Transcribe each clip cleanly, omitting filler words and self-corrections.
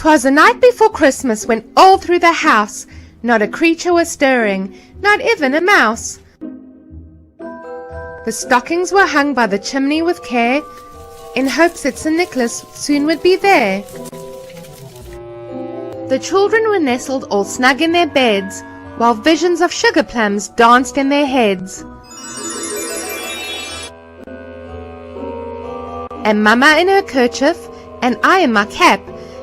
'Twas the night before Christmas, when all through the house not a creature was stirring, not even a mouse. The stockings were hung by the chimney with care, in hopes that St. Nicholas soon would be there. The children were nestled all snug in their beds, while visions of sugar plums danced in their heads. And Mama in her kerchief, and I in my cap,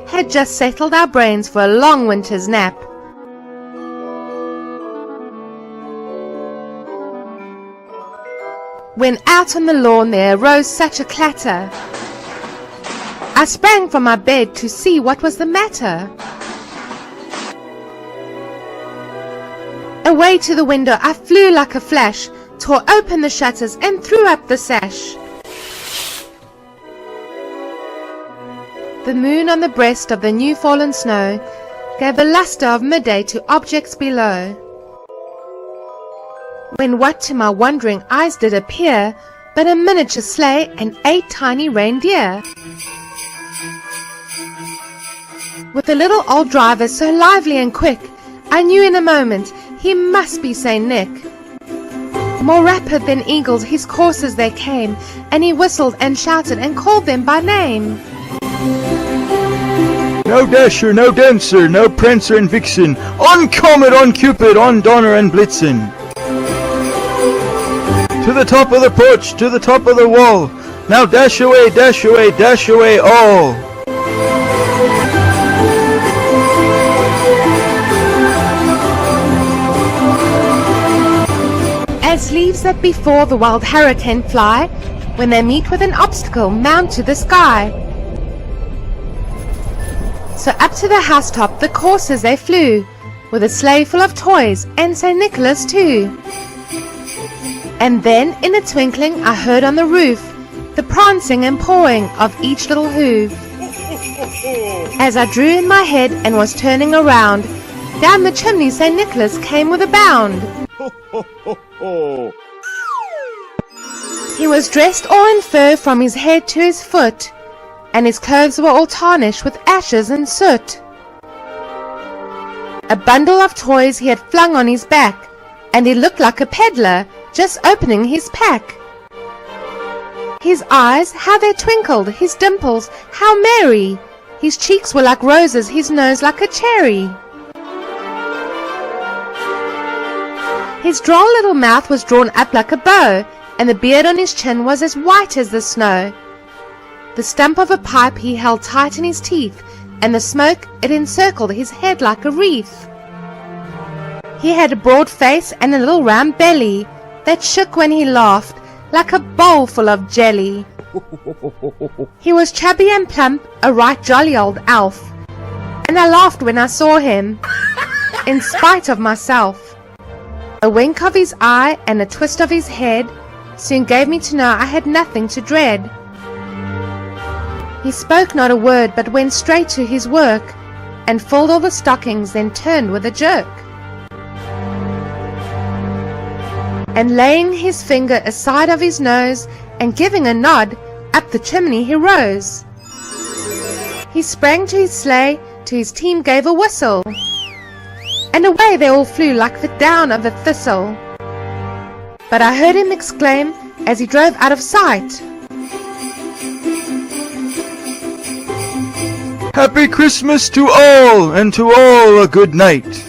had just settled our brains for a long winter's nap. When out on the lawn there arose such a clatter, I sprang from my bed to see what was the matter. Away to the window I flew like a flash, tore open the shutters and threw up the sash. The moon on the breast of the new fallen snow gave a lustre of midday to objects below, when what to my wondering eyes did appear but a miniature sleigh and 8 tiny reindeer, with a little old driver so lively and quick, I knew in a moment he must be Saint Nick. More rapid than eagles his coursers they came, and he whistled and shouted and called them by name. No Dasher, no Dancer, no Prancer and Vixen, on Comet, on Cupid, on Donner and Blitzen. To the top of the porch, to the top of the wall, now dash away, dash away, dash away all. As leaves that before the wild hurricane fly, when they meet with an obstacle mount to the sky. So up to the housetop the coursers they flew, with a sleigh full of toys and St. Nicholas too. And then in a twinkling I heard on the roof the prancing and pawing of each little hoof. As I drew in my head and was turning around, down the chimney St. Nicholas came with a bound. He was dressed all in fur from his head to his foot, and his clothes were all tarnished with ashes and soot. A bundle of toys he had flung on his back, and he looked like a peddler just opening his pack. His eyes, how they twinkled, his dimples, how merry! His cheeks were like roses, his nose like a cherry. His droll little mouth was drawn up like a bow, and the beard on his chin was as white as the snow. The stump of a pipe he held tight in his teeth, and the smoke, it encircled his head like a wreath. He had a broad face and a little round belly that shook when he laughed, like a bowl full of jelly. He was chubby and plump, a right jolly old elf, and I laughed when I saw him, in spite of myself. A wink of his eye and a twist of his head soon gave me to know I had nothing to dread. He spoke not a word, but went straight to his work, and filled all the stockings, then turned with a jerk. And laying his finger aside of his nose, and giving a nod, up the chimney he rose. He sprang to his sleigh, to his team gave a whistle, and away they all flew like the down of a thistle. But I heard him exclaim, as he drove out of sight, Happy Christmas to all, and to all a good night.